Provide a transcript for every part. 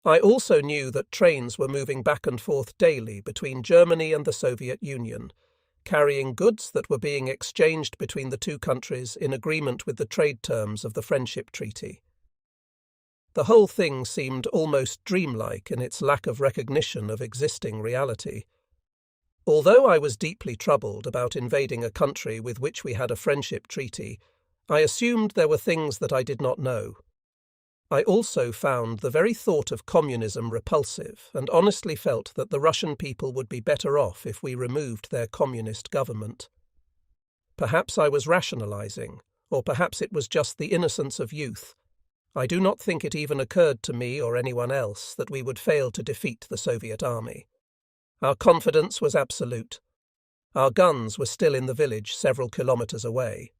I also knew that trains were moving back and forth daily between Germany and the Soviet Union, carrying goods that were being exchanged between the two countries in agreement with the trade terms of the Friendship Treaty. The whole thing seemed almost dreamlike in its lack of recognition of existing reality. Although I was deeply troubled about invading a country with which we had a friendship treaty, I assumed there were things that I did not know. I also found the very thought of communism repulsive and honestly felt that the Russian people would be better off if we removed their communist government. Perhaps I was rationalizing, or perhaps it was just the innocence of youth. I do not think it even occurred to me or anyone else that we would fail to defeat the Soviet army. Our confidence was absolute. Our guns were still in the village several kilometers away.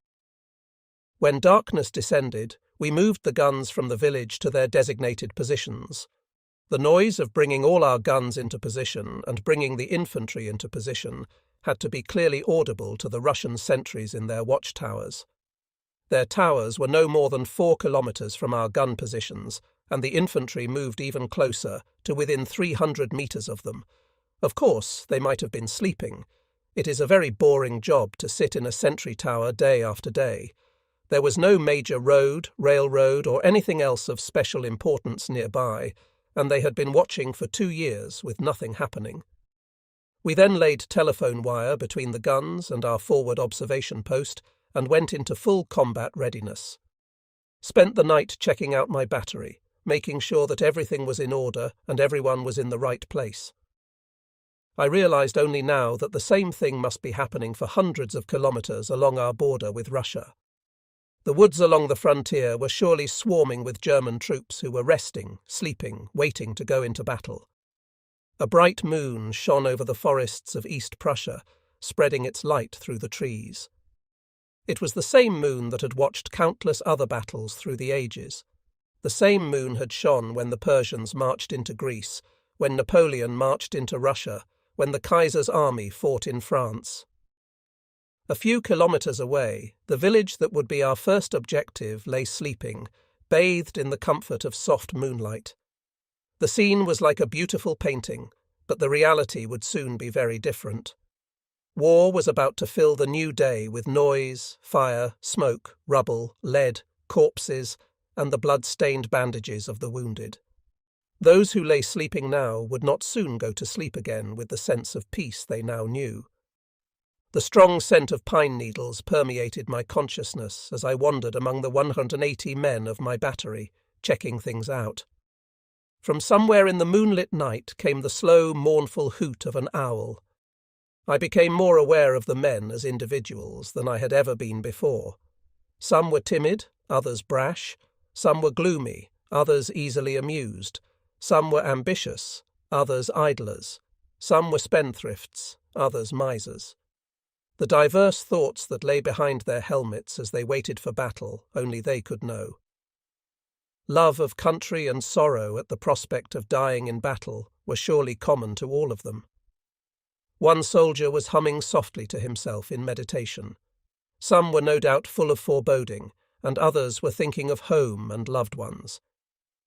When darkness descended, we moved the guns from the village to their designated positions. The noise of bringing all our guns into position and bringing the infantry into position had to be clearly audible to the Russian sentries in their watchtowers. Their towers were no more than 4 kilometers from our gun positions, and the infantry moved even closer, to within 300 meters of them. Of course, they might have been sleeping. It is a very boring job to sit in a sentry tower day after day. There was no major road, railroad, or anything else of special importance nearby, and they had been watching for 2 years with nothing happening. We then laid telephone wire between the guns and our forward observation post and went into full combat readiness. Spent the night checking out my battery, making sure that everything was in order and everyone was in the right place. I realized only now that the same thing must be happening for hundreds of kilometers along our border with Russia. The woods along the frontier were surely swarming with German troops who were resting, sleeping, waiting to go into battle. A bright moon shone over the forests of East Prussia, spreading its light through the trees. It was the same moon that had watched countless other battles through the ages. The same moon had shone when the Persians marched into Greece, when Napoleon marched into Russia, when the Kaiser's army fought in France. A few kilometers away, the village that would be our first objective lay sleeping, bathed in the comfort of soft moonlight. The scene was like a beautiful painting, but the reality would soon be very different. War was about to fill the new day with noise, fire, smoke, rubble, lead, corpses, and the blood-stained bandages of the wounded. Those who lay sleeping now would not soon go to sleep again with the sense of peace they now knew. The strong scent of pine needles permeated my consciousness as I wandered among the 180 men of my battery, checking things out. From somewhere in the moonlit night came the slow, mournful hoot of an owl. I became more aware of the men as individuals than I had ever been before. Some were timid, others brash. Some were gloomy, others easily amused. Some were ambitious, others idlers. Some were spendthrifts, others misers. The diverse thoughts that lay behind their helmets as they waited for battle, only they could know. Love of country and sorrow at the prospect of dying in battle were surely common to all of them. One soldier was humming softly to himself in meditation. Some were no doubt full of foreboding, and others were thinking of home and loved ones.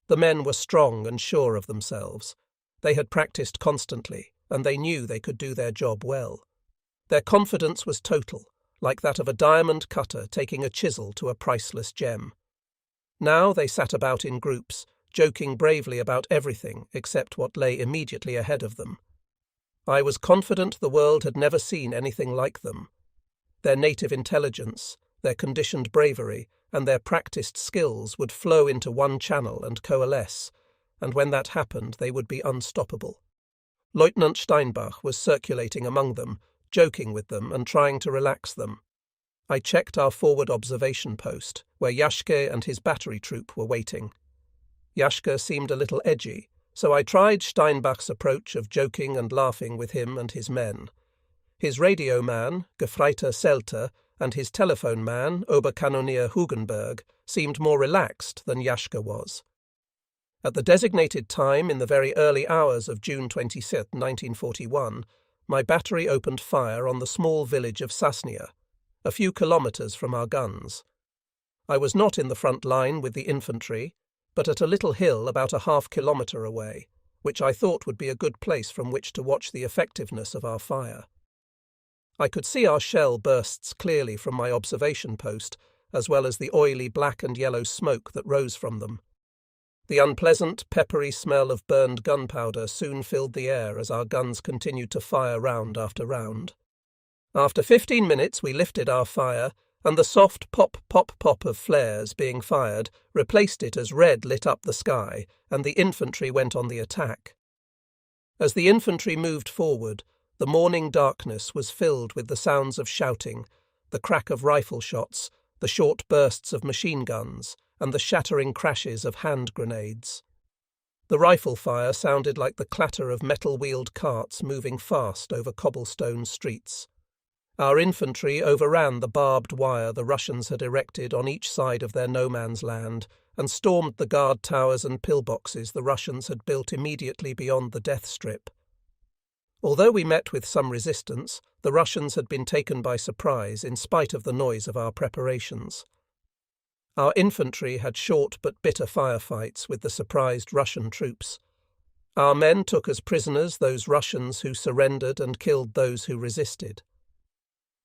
The men were strong and sure of themselves. They had practiced constantly, and they knew they could do their job well. Their confidence was total, like that of a diamond cutter taking a chisel to a priceless gem. Now they sat about in groups, joking bravely about everything except what lay immediately ahead of them. I was confident the world had never seen anything like them. Their native intelligence, their conditioned bravery, and their practiced skills would flow into one channel and coalesce, and when that happened they would be unstoppable. Lieutenant Steinbach was circulating among them, joking with them and trying to relax them. I checked our forward observation post, where Yashke and his battery troop were waiting. Yashke seemed a little edgy, so I tried Steinbach's approach of joking and laughing with him and his men. His radio man, Gefreiter Selter, and his telephone man, Oberkanonier Hugenberg, seemed more relaxed than Yashke was. At the designated time in the very early hours of June 26, 1941, my battery opened fire on the small village of Sasnia, a few kilometers from our guns. I was not in the front line with the infantry, but at a little hill about a half-kilometre away, which I thought would be a good place from which to watch the effectiveness of our fire. I could see our shell bursts clearly from my observation post, as well as the oily black and yellow smoke that rose from them. The unpleasant, peppery smell of burned gunpowder soon filled the air as our guns continued to fire round after round. After 15 minutes we lifted our fire, and the soft pop-pop-pop of flares being fired replaced it as red lit up the sky, and the infantry went on the attack. As the infantry moved forward, the morning darkness was filled with the sounds of shouting, the crack of rifle shots, the short bursts of machine guns, and the shattering crashes of hand grenades. The rifle fire sounded like the clatter of metal-wheeled carts moving fast over cobblestone streets. Our infantry overran the barbed wire the Russians had erected on each side of their no-man's land and stormed the guard towers and pillboxes the Russians had built immediately beyond the death strip. Although we met with some resistance, the Russians had been taken by surprise in spite of the noise of our preparations. Our infantry had short but bitter firefights with the surprised Russian troops. Our men took as prisoners those Russians who surrendered and killed those who resisted.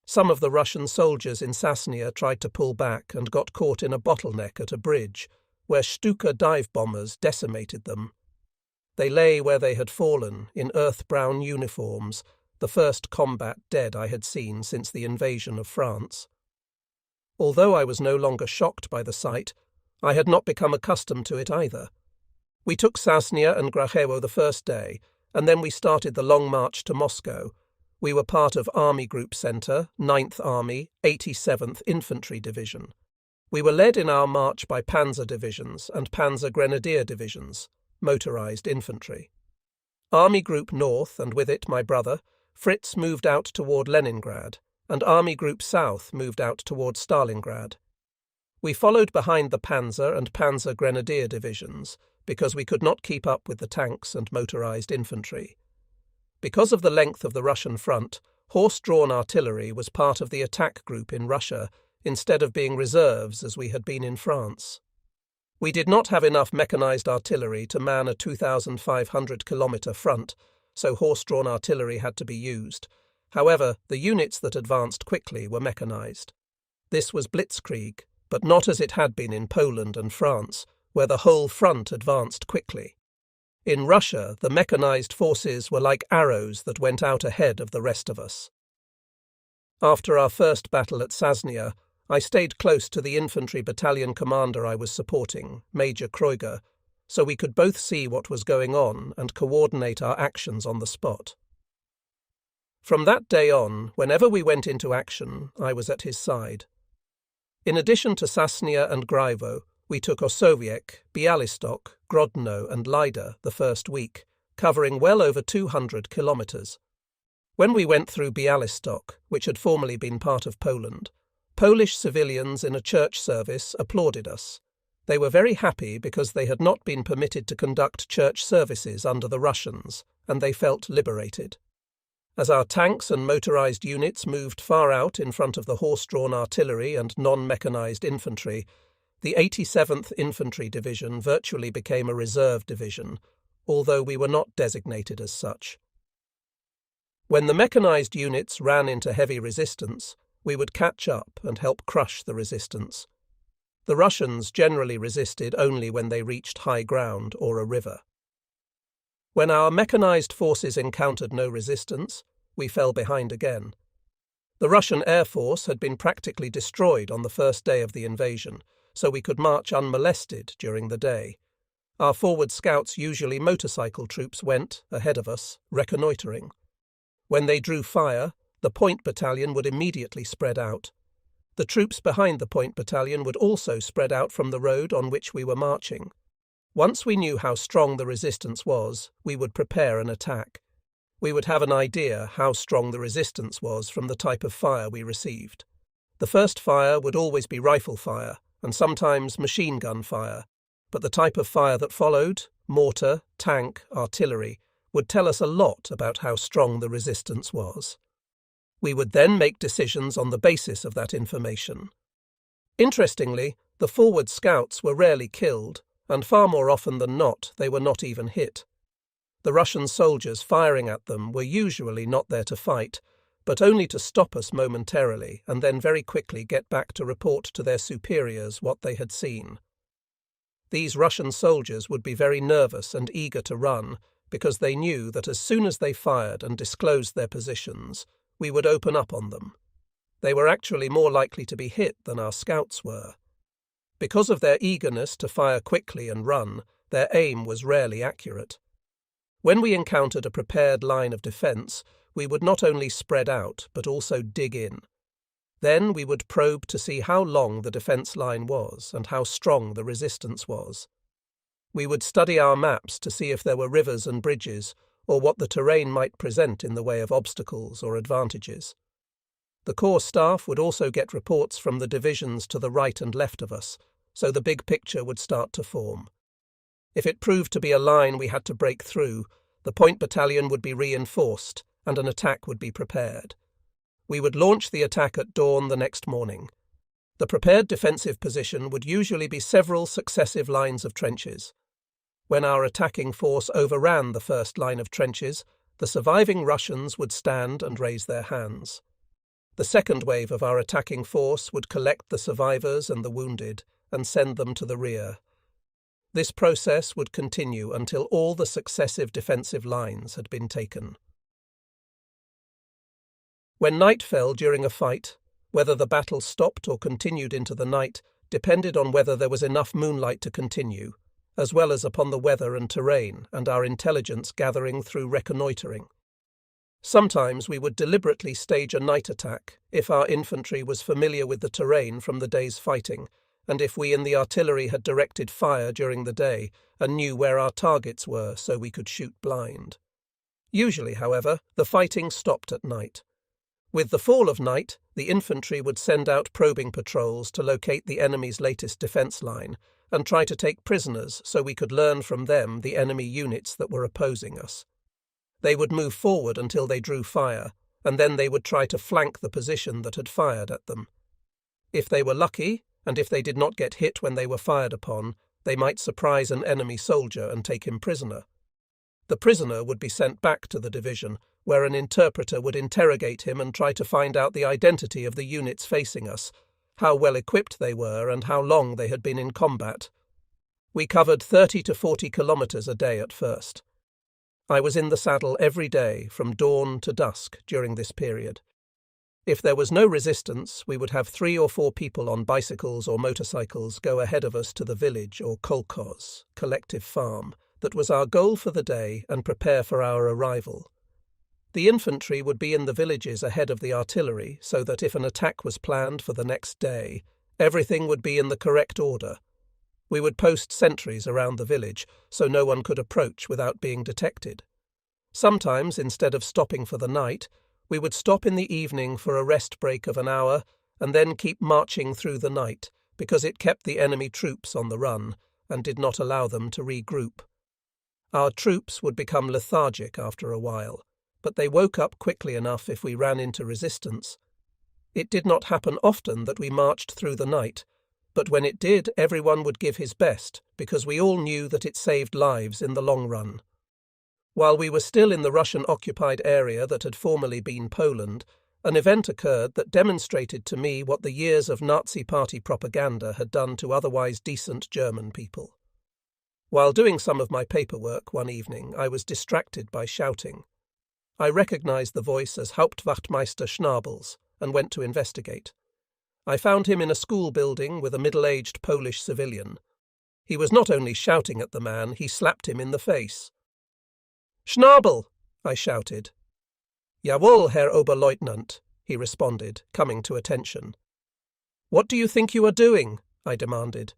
Some of the Russian soldiers in Sasnia tried to pull back and got caught in a bottleneck at a bridge, where Stuka dive bombers decimated them. They lay where they had fallen, in earth-brown uniforms, the first combat dead I had seen since the invasion of France. Although I was no longer shocked by the sight, I had not become accustomed to it either. We took Sasnia and Grajewo the first day, and then we started the long march to Moscow. We were part of Army Group Centre, 9th Army, 87th Infantry Division. We were led in our march by panzer divisions and panzer grenadier divisions, motorised infantry. Army Group North, and with it my brother, Fritz, moved out toward Leningrad, and Army Group South moved out toward Stalingrad. We followed behind the panzer and panzer grenadier divisions because we could not keep up with the tanks and motorised infantry. Because of the length of the Russian front, horse-drawn artillery was part of the attack group in Russia instead of being reserves as we had been in France. We did not have enough mechanised artillery to man a 2,500-kilometre front, so horse-drawn artillery had to be used. However, the units that advanced quickly were mechanised. This was blitzkrieg, but not as it had been in Poland and France, where the whole front advanced quickly. In Russia, the mechanised forces were like arrows that went out ahead of the rest of us. After our first battle at Sasnia, I stayed close to the infantry battalion commander I was supporting, Major Kreuger, so we could both see what was going on and coordinate our actions on the spot. From that day on, whenever we went into action, I was at his side. In addition to Sasnia and Grajewo, we took Osowiec, Bialystok, Grodno and Lida the first week, covering well over 200 kilometres. When we went through Bialystok, which had formerly been part of Poland, Polish civilians in a church service applauded us. They were very happy because they had not been permitted to conduct church services under the Russians, and they felt liberated. As our tanks and motorised units moved far out in front of the horse-drawn artillery and non-mechanised infantry, the 87th Infantry Division virtually became a reserve division, although we were not designated as such. When the mechanised units ran into heavy resistance, we would catch up and help crush the resistance. The Russians generally resisted only when they reached high ground or a river. When our mechanised forces encountered no resistance, we fell behind again. The Russian Air Force had been practically destroyed on the first day of the invasion, so we could march unmolested during the day. Our forward scouts, usually motorcycle troops, went, ahead of us, reconnoitring. When they drew fire, the Point Battalion would immediately spread out. The troops behind the Point Battalion would also spread out from the road on which we were marching. Once we knew how strong the resistance was, we would prepare an attack. We would have an idea how strong the resistance was from the type of fire we received. The first fire would always be rifle fire, and sometimes machine gun fire, but the type of fire that followed, mortar, tank, artillery, would tell us a lot about how strong the resistance was. We would then make decisions on the basis of that information. Interestingly, the forward scouts were rarely killed, and far more often than not they were not even hit. The Russian soldiers firing at them were usually not there to fight, but only to stop us momentarily and then very quickly get back to report to their superiors what they had seen. These Russian soldiers would be very nervous and eager to run, because they knew that as soon as they fired and disclosed their positions, we would open up on them. They were actually more likely to be hit than our scouts were. Because of their eagerness to fire quickly and run, their aim was rarely accurate. When we encountered a prepared line of defence, we would not only spread out, but also dig in. Then we would probe to see how long the defence line was and how strong the resistance was. We would study our maps to see if there were rivers and bridges, or what the terrain might present in the way of obstacles or advantages. The corps staff would also get reports from the divisions to the right and left of us, so the big picture would start to form. If it proved to be a line we had to break through, the point battalion would be reinforced and an attack would be prepared. We would launch the attack at dawn the next morning. The prepared defensive position would usually be several successive lines of trenches. When our attacking force overran the first line of trenches, the surviving Russians would stand and raise their hands. The second wave of our attacking force would collect the survivors and the wounded and send them to the rear. This process would continue until all the successive defensive lines had been taken. When night fell during a fight, whether the battle stopped or continued into the night depended on whether there was enough moonlight to continue, as well as upon the weather and terrain and our intelligence gathering through reconnoitring. Sometimes we would deliberately stage a night attack if our infantry was familiar with the terrain from the day's fighting, and if we in the artillery had directed fire during the day and knew where our targets were so we could shoot blind. Usually, however, the fighting stopped at night. With the fall of night, the infantry would send out probing patrols to locate the enemy's latest defence line and try to take prisoners so we could learn from them the enemy units that were opposing us. They would move forward until they drew fire, and then they would try to flank the position that had fired at them. If they were lucky, and if they did not get hit when they were fired upon, they might surprise an enemy soldier and take him prisoner. The prisoner would be sent back to the division, where an interpreter would interrogate him and try to find out the identity of the units facing us, how well equipped they were and how long they had been in combat. We covered 30 to 40 kilometres a day at first. I was in the saddle every day from dawn to dusk during this period. If there was no resistance, we would have 3 or 4 people on bicycles or motorcycles go ahead of us to the village or kolkhoz, collective farm, that was our goal for the day and prepare for our arrival. The infantry would be in the villages ahead of the artillery so that if an attack was planned for the next day, everything would be in the correct order. We would post sentries around the village so no one could approach without being detected. Sometimes, instead of stopping for the night, we would stop in the evening for a rest break of an hour and then keep marching through the night because it kept the enemy troops on the run and did not allow them to regroup. Our troops would become lethargic after a while, but they woke up quickly enough if we ran into resistance. It did not happen often that we marched through the night, but when it did, everyone would give his best, because we all knew that it saved lives in the long run. While we were still in the Russian-occupied area that had formerly been Poland, an event occurred that demonstrated to me what the years of Nazi Party propaganda had done to otherwise decent German people. While doing some of my paperwork one evening, I was distracted by shouting. I recognized the voice as Hauptwachtmeister Schnabel's and went to investigate. I found him in a school building with a middle-aged Polish civilian. He was not only shouting at the man, he slapped him in the face. "Schnabel!" I shouted. "Jawohl, Herr Oberleutnant," he responded, coming to attention. "What do you think you are doing?" I demanded.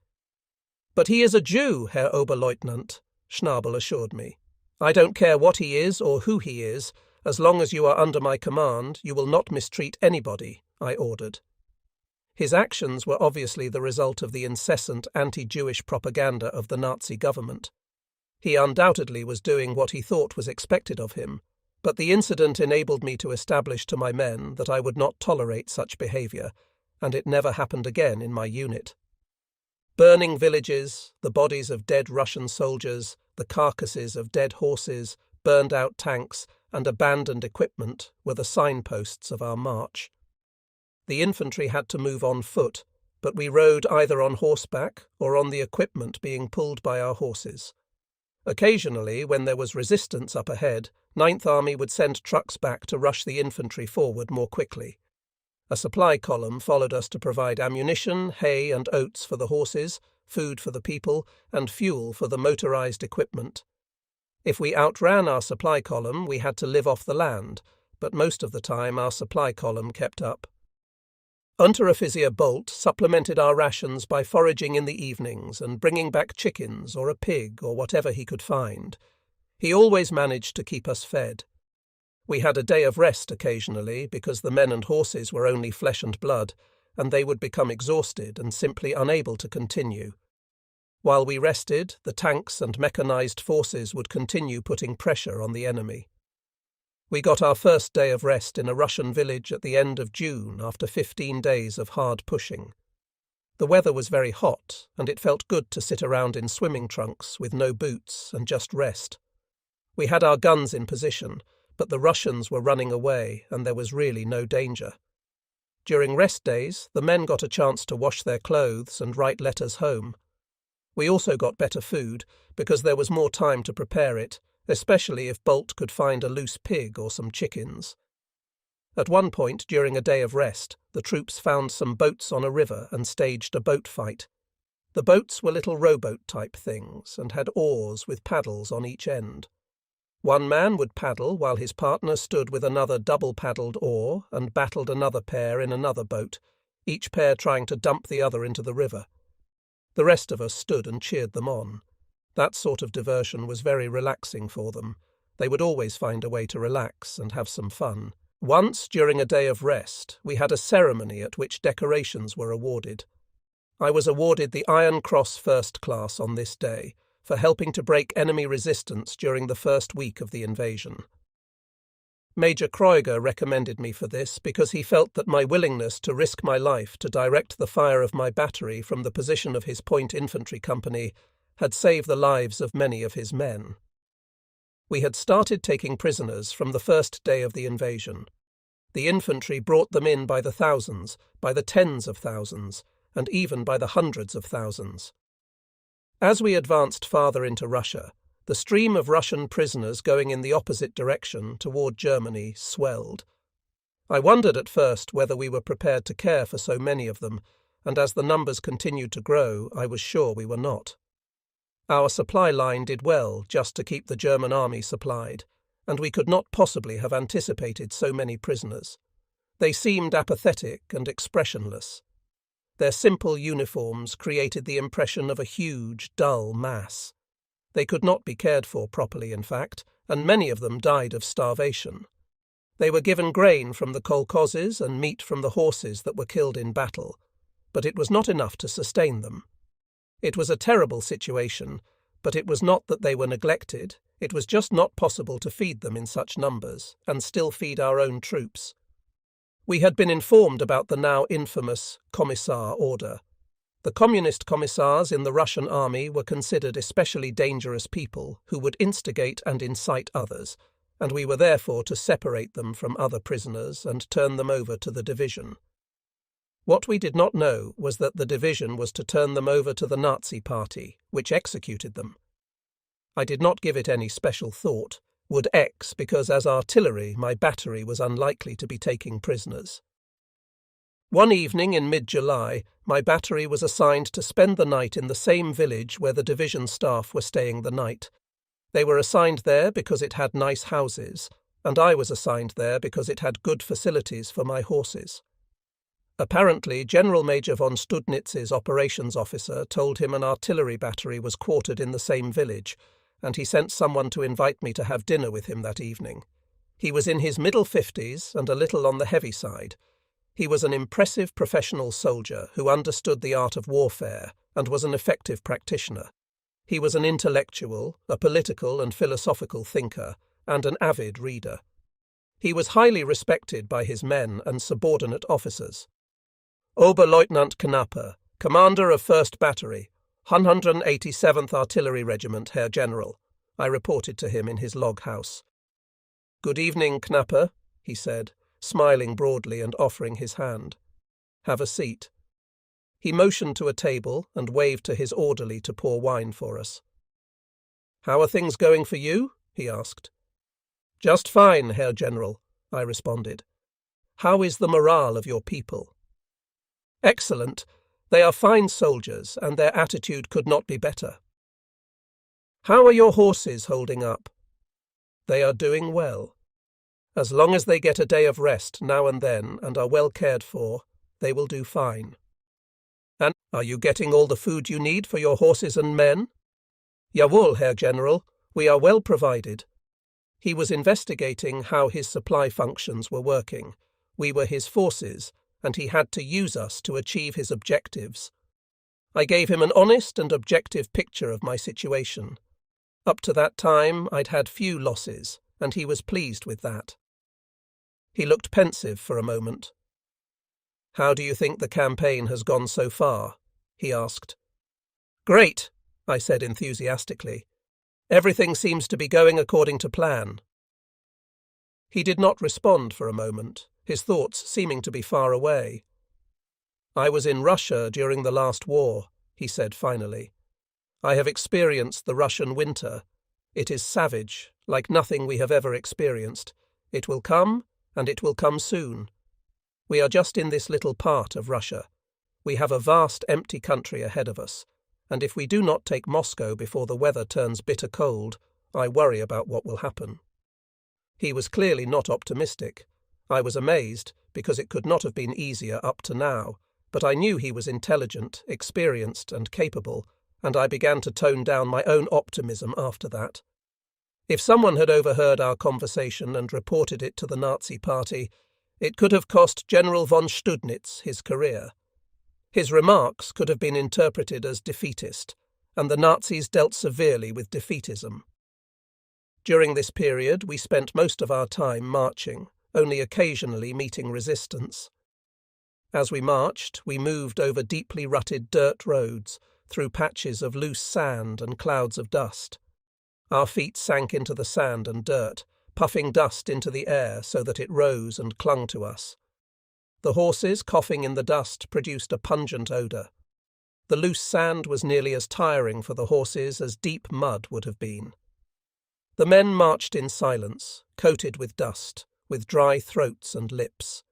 "But he is a Jew, Herr Oberleutnant," Schnabel assured me. "I don't care what he is or who he is. As long as you are under my command, you will not mistreat anybody," I ordered. His actions were obviously the result of the incessant anti-Jewish propaganda of the Nazi government. He undoubtedly was doing what he thought was expected of him, but the incident enabled me to establish to my men that I would not tolerate such behaviour, and it never happened again in my unit. Burning villages, the bodies of dead Russian soldiers, the carcasses of dead horses, burned-out tanks, and abandoned equipment were the signposts of our march. The infantry had to move on foot, but we rode either on horseback or on the equipment being pulled by our horses. Occasionally, when there was resistance up ahead, 9th Army would send trucks back to rush the infantry forward more quickly. A supply column followed us to provide ammunition, hay and oats for the horses, food for the people, and fuel for the motorized equipment. If we outran our supply column, we had to live off the land, but most of the time our supply column kept up. Unteroffizier Bolt supplemented our rations by foraging in the evenings and bringing back chickens or a pig or whatever he could find. He always managed to keep us fed. We had a day of rest occasionally because the men and horses were only flesh and blood, and they would become exhausted and simply unable to continue. While we rested, the tanks and mechanized forces would continue putting pressure on the enemy. We got our first day of rest in a Russian village at the end of June after 15 days of hard pushing. The weather was very hot, and it felt good to sit around in swimming trunks with no boots and just rest. We had our guns in position, but the Russians were running away and there was really no danger. During rest days, the men got a chance to wash their clothes and write letters home. We also got better food because there was more time to prepare it, especially if Bolt could find a loose pig or some chickens. At one point during a day of rest, the troops found some boats on a river and staged a boat fight. The boats were little rowboat-type things and had oars with paddles on each end. One man would paddle while his partner stood with another double-paddled oar and battled another pair in another boat, each pair trying to dump the other into the river. The rest of us stood and cheered them on. That sort of diversion was very relaxing for them. They would always find a way to relax and have some fun. Once, during a day of rest, we had a ceremony at which decorations were awarded. I was awarded the Iron Cross First Class on this day for helping to break enemy resistance during the first week of the invasion. Major Kreuger recommended me for this because he felt that my willingness to risk my life to direct the fire of my battery from the position of his Point Infantry Company had saved the lives of many of his men. We had started taking prisoners from the first day of the invasion. The infantry brought them in by the thousands, by the tens of thousands, and even by the hundreds of thousands. As we advanced farther into Russia, the stream of Russian prisoners going in the opposite direction toward Germany swelled. I wondered at first whether we were prepared to care for so many of them, and as the numbers continued to grow, I was sure we were not. Our supply line did well just to keep the German army supplied, and we could not possibly have anticipated so many prisoners. They seemed apathetic and expressionless. Their simple uniforms created the impression of a huge, dull mass. They could not be cared for properly, in fact, and many of them died of starvation. They were given grain from the kolkhozes and meat from the horses that were killed in battle, but it was not enough to sustain them. It was a terrible situation, but it was not that they were neglected, it was just not possible to feed them in such numbers, and still feed our own troops. We had been informed about the now infamous Commissar order. The communist commissars in the Russian army were considered especially dangerous people who would instigate and incite others, and we were therefore to separate them from other prisoners and turn them over to the division. What we did not know was that the division was to turn them over to the Nazi Party, which executed them. I did not give it any special thought, would because as artillery my battery was unlikely to be taking prisoners. One evening in mid-July, my battery was assigned to spend the night in the same village where the division staff were staying the night. They were assigned there because it had nice houses, and I was assigned there because it had good facilities for my horses. Apparently, General Major von Studnitz's operations officer told him an artillery battery was quartered in the same village, and he sent someone to invite me to have dinner with him that evening. He was in his middle 50s and a little on the heavy side. He was an impressive professional soldier who understood the art of warfare and was an effective practitioner. He was an intellectual, a political and philosophical thinker, and an avid reader. He was highly respected by his men and subordinate officers. Oberleutnant Knappe, commander of 1st Battery, 187th Artillery Regiment, Herr General, I reported to him in his log house. Good evening, Knapper, he said, smiling broadly and offering his hand. Have a seat. He motioned to a table and waved to his orderly to pour wine for us. How are things going for you? He asked. Just fine, Herr General, I responded. How is the morale of your people? Excellent. They are fine soldiers, and their attitude could not be better. How are your horses holding up? They are doing well. As long as they get a day of rest now and then and are well cared for, they will do fine. And are you getting all the food you need for your horses and men? Jawohl, Herr General, we are well provided. He was investigating how his supply functions were working. We were his forces, and he had to use us to achieve his objectives. I gave him an honest and objective picture of my situation. Up to that time, I'd had few losses, and he was pleased with that. He looked pensive for a moment. How do you think the campaign has gone so far? He asked. Great, I said enthusiastically. Everything seems to be going according to plan. He did not respond for a moment, his thoughts seeming to be far away. I was in Russia during the last war, he said finally. I have experienced the Russian winter. It is savage, like nothing we have ever experienced. It will come, and it will come soon. We are just in this little part of Russia. We have a vast empty country ahead of us, and if we do not take Moscow before the weather turns bitter cold, I worry about what will happen. He was clearly not optimistic. I was amazed, because it could not have been easier up to now, but I knew he was intelligent, experienced, and capable, and I began to tone down my own optimism after that. If someone had overheard our conversation and reported it to the Nazi Party, it could have cost General von Studnitz his career. His remarks could have been interpreted as defeatist, and the Nazis dealt severely with defeatism. During this period, we spent most of our time marching, only occasionally meeting resistance. As we marched, we moved over deeply rutted dirt roads, through patches of loose sand and clouds of dust. Our feet sank into the sand and dirt, puffing dust into the air so that it rose and clung to us. The horses, coughing in the dust, produced a pungent odour. The loose sand was nearly as tiring for the horses as deep mud would have been. The men marched in silence, coated with dust, with dry throats and lips.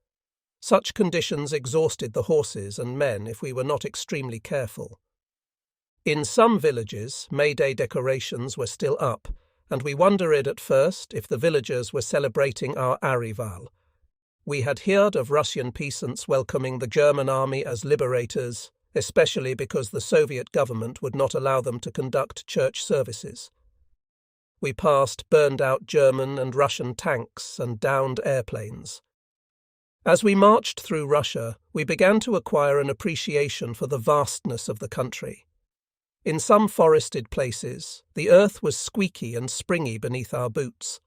Such conditions exhausted the horses and men if we were not extremely careful. In some villages, May Day decorations were still up, and we wondered at first if the villagers were celebrating our arrival. We had heard of Russian peasants welcoming the German army as liberators, especially because the Soviet government would not allow them to conduct church services. We passed burned-out German and Russian tanks and downed airplanes. As we marched through Russia, we began to acquire an appreciation for the vastness of the country. In some forested places, the earth was squeaky and springy beneath our boots.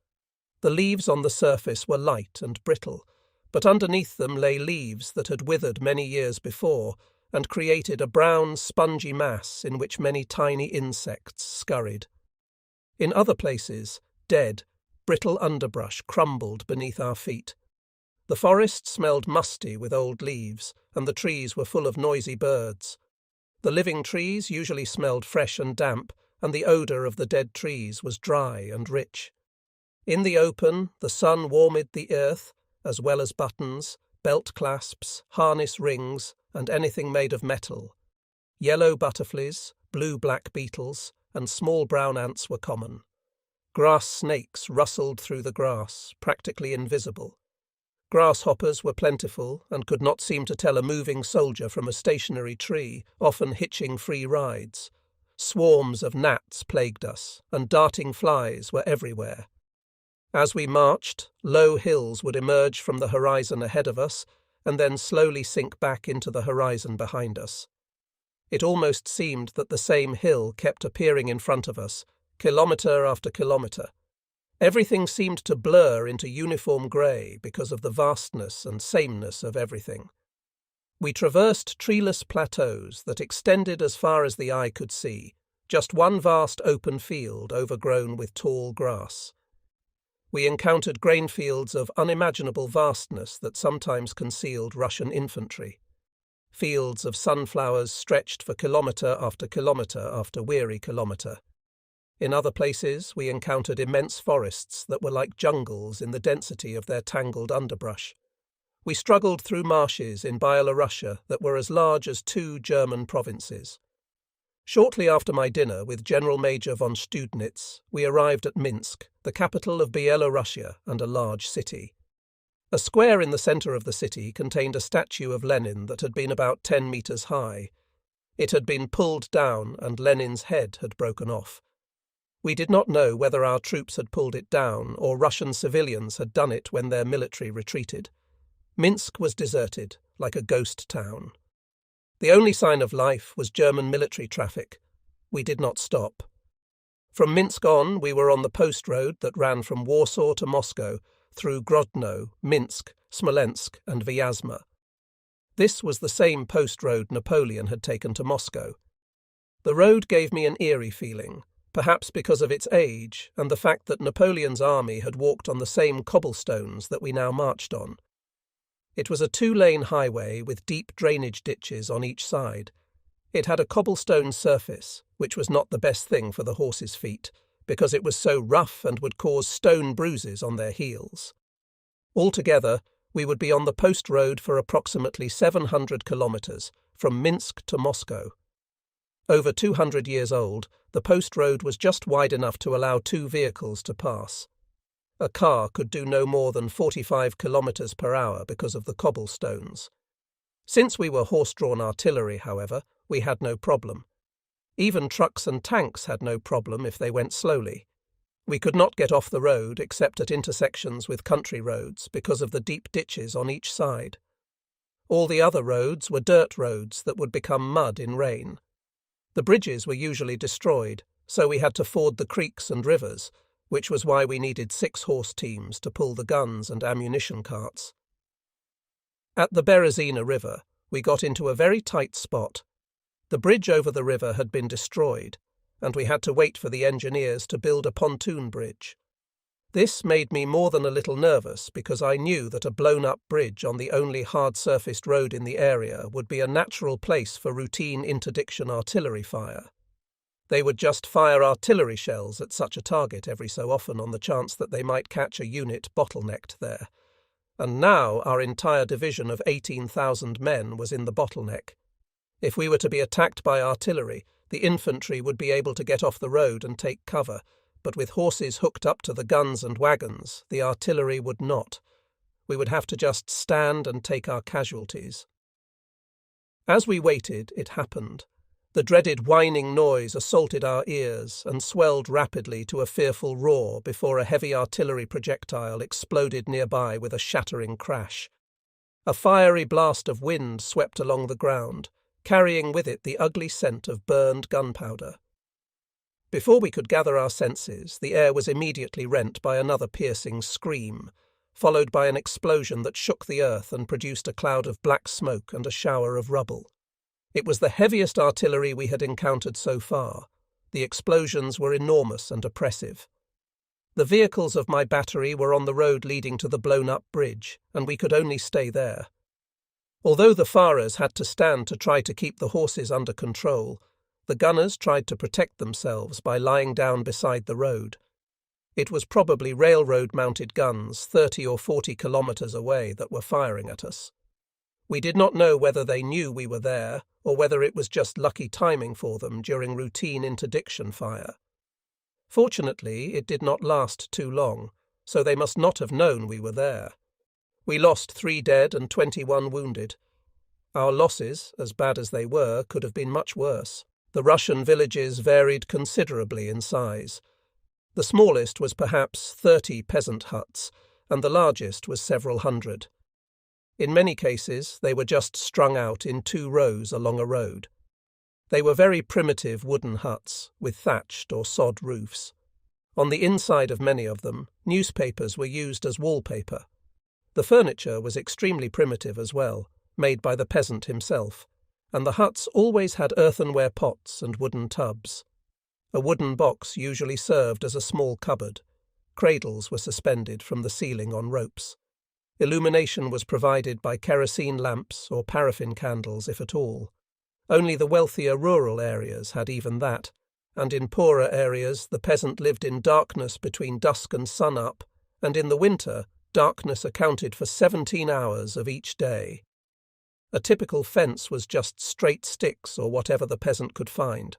The leaves on the surface were light and brittle, but underneath them lay leaves that had withered many years before and created a brown, spongy mass in which many tiny insects scurried. In other places, dead, brittle underbrush crumbled beneath our feet. The forest smelled musty with old leaves, and the trees were full of noisy birds. The living trees usually smelled fresh and damp, and the odour of the dead trees was dry and rich. In the open, the sun warmed the earth, as well as buttons, belt clasps, harness rings, and anything made of metal. Yellow butterflies, blue-black beetles, and small brown ants were common. Grass snakes rustled through the grass, practically invisible. Grasshoppers were plentiful and could not seem to tell a moving soldier from a stationary tree, often hitching free rides. Swarms of gnats plagued us, and darting flies were everywhere. As we marched, low hills would emerge from the horizon ahead of us and then slowly sink back into the horizon behind us. It almost seemed that the same hill kept appearing in front of us, kilometre after kilometre. Everything seemed to blur into uniform grey because of the vastness and sameness of everything. We traversed treeless plateaus that extended as far as the eye could see, just one vast open field overgrown with tall grass. We encountered grain fields of unimaginable vastness that sometimes concealed Russian infantry. Fields of sunflowers stretched for kilometre after weary kilometre. In other places, we encountered immense forests that were like jungles in the density of their tangled underbrush. We struggled through marshes in Byelorussia that were as large as 2 German provinces. Shortly after my dinner with General Major von Studnitz, we arrived at Minsk, the capital of Byelorussia and a large city. A square in the centre of the city contained a statue of Lenin that had been about 10 metres high. It had been pulled down and Lenin's head had broken off. We did not know whether our troops had pulled it down or Russian civilians had done it when their military retreated. Minsk was deserted, like a ghost town. The only sign of life was German military traffic. We did not stop. From Minsk on, we were on the post road that ran from Warsaw to Moscow, through Grodno, Minsk, Smolensk and Vyazma. This was the same post road Napoleon had taken to Moscow. The road gave me an eerie feeling, perhaps because of its age and the fact that Napoleon's army had walked on the same cobblestones that we now marched on. It was a 2-lane highway with deep drainage ditches on each side. It had a cobblestone surface, which was not the best thing for the horses' feet, because it was so rough and would cause stone bruises on their heels. Altogether, we would be on the post road for approximately 700 kilometres, from Minsk to Moscow. Over 200 years old, the post road was just wide enough to allow 2 vehicles to pass. A car could do no more than 45 kilometres per hour because of the cobblestones. Since we were horse-drawn artillery, however, we had no problem. Even trucks and tanks had no problem if they went slowly. We could not get off the road except at intersections with country roads because of the deep ditches on each side. All the other roads were dirt roads that would become mud in rain. The bridges were usually destroyed, so we had to ford the creeks and rivers, which was why we needed 6-horse teams to pull the guns and ammunition carts. At the Berezina River, we got into a very tight spot. The bridge over the river had been destroyed, and we had to wait for the engineers to build a pontoon bridge. This made me more than a little nervous because I knew that a blown-up bridge on the only hard-surfaced road in the area would be a natural place for routine interdiction artillery fire. They would just fire artillery shells at such a target every so often on the chance that they might catch a unit bottlenecked there. And now our entire division of 18,000 men was in the bottleneck. If we were to be attacked by artillery, the infantry would be able to get off the road and take cover, but with horses hooked up to the guns and wagons, the artillery would not. We would have to just stand and take our casualties. As we waited, it happened. The dreaded whining noise assaulted our ears and swelled rapidly to a fearful roar before a heavy artillery projectile exploded nearby with a shattering crash. A fiery blast of wind swept along the ground, carrying with it the ugly scent of burned gunpowder. Before we could gather our senses, the air was immediately rent by another piercing scream, followed by an explosion that shook the earth and produced a cloud of black smoke and a shower of rubble. It was the heaviest artillery we had encountered so far. The explosions were enormous and oppressive. The vehicles of my battery were on the road leading to the blown-up bridge, and we could only stay there. Although the farers had to stand to try to keep the horses under control, the gunners tried to protect themselves by lying down beside the road. It was probably railroad-mounted guns 30 or 40 kilometres away that were firing at us. We did not know whether they knew we were there or whether it was just lucky timing for them during routine interdiction fire. Fortunately, it did not last too long, so they must not have known we were there. We lost 3 dead and 21 wounded. Our losses, as bad as they were, could have been much worse. The Russian villages varied considerably in size. The smallest was perhaps 30 peasant huts, and the largest was several hundred. In many cases, they were just strung out in 2 rows along a road. They were very primitive wooden huts, with thatched or sod roofs. On the inside of many of them, newspapers were used as wallpaper. The furniture was extremely primitive as well, made by the peasant himself, and the huts always had earthenware pots and wooden tubs. A wooden box usually served as a small cupboard. Cradles were suspended from the ceiling on ropes. Illumination was provided by kerosene lamps or paraffin candles, if at all. Only the wealthier rural areas had even that, and in poorer areas the peasant lived in darkness between dusk and sun-up, and in the winter darkness accounted for 17 hours of each day. A typical fence was just straight sticks or whatever the peasant could find.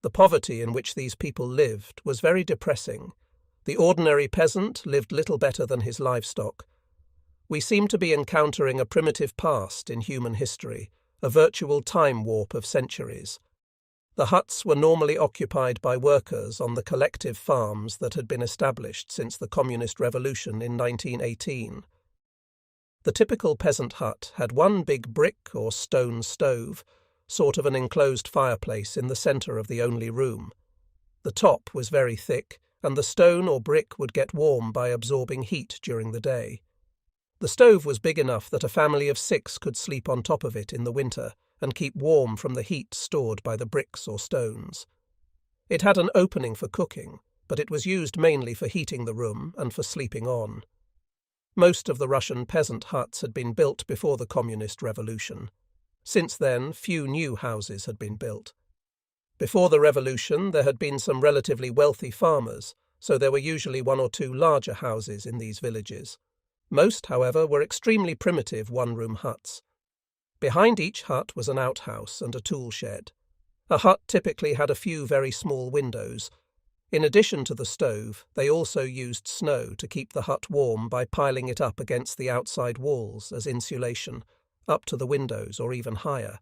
The poverty in which these people lived was very depressing. The ordinary peasant lived little better than his livestock. We seem to be encountering a primitive past in human history, a virtual time warp of centuries. The huts were normally occupied by workers on the collective farms that had been established since the Communist Revolution in 1918. The typical peasant hut had one big brick or stone stove, sort of an enclosed fireplace in the centre of the only room. The top was very thick, and the stone or brick would get warm by absorbing heat during the day. The stove was big enough that a family of 6 could sleep on top of it in the winter and keep warm from the heat stored by the bricks or stones. It had an opening for cooking, but it was used mainly for heating the room and for sleeping on. Most of the Russian peasant huts had been built before the Communist Revolution. Since then, few new houses had been built. Before the revolution, there had been some relatively wealthy farmers, so there were usually 1 or 2 larger houses in these villages. Most, however, were extremely primitive one-room huts. Behind each hut was an outhouse and a tool shed. A hut typically had a few very small windows. In addition to the stove, they also used snow to keep the hut warm by piling it up against the outside walls as insulation, up to the windows or even higher.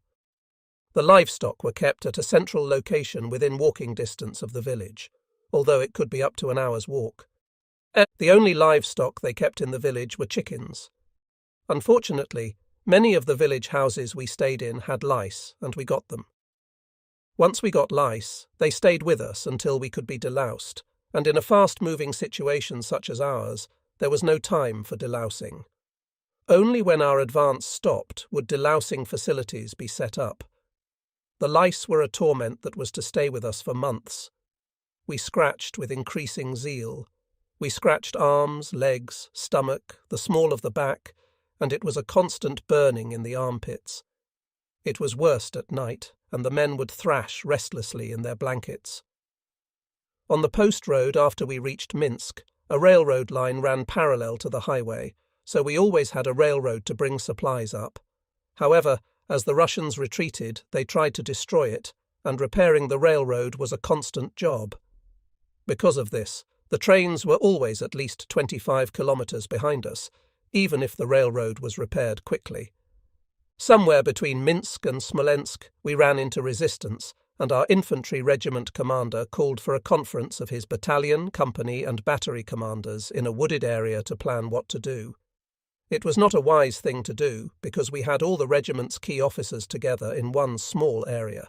The livestock were kept at a central location within walking distance of the village, although it could be up to an hour's walk. The only livestock they kept in the village were chickens. Unfortunately, many of the village houses we stayed in had lice, and we got them. Once we got lice, they stayed with us until we could be deloused, and in a fast-moving situation such as ours, there was no time for delousing. Only when our advance stopped would delousing facilities be set up. The lice were a torment that was to stay with us for months. We scratched with increasing zeal. We scratched arms, legs, stomach, the small of the back, and it was a constant burning in the armpits. It was worst at night, and the men would thrash restlessly in their blankets. On the post road after we reached Minsk, a railroad line ran parallel to the highway, so we always had a railroad to bring supplies up. However, as the Russians retreated, they tried to destroy it, and repairing the railroad was a constant job. Because of this, the trains were always at least 25 kilometers behind us, even if the railroad was repaired quickly. Somewhere between Minsk and Smolensk, we ran into resistance, and our infantry regiment commander called for a conference of his battalion, company, and battery commanders in a wooded area to plan what to do. It was not a wise thing to do, because we had all the regiment's key officers together in one small area.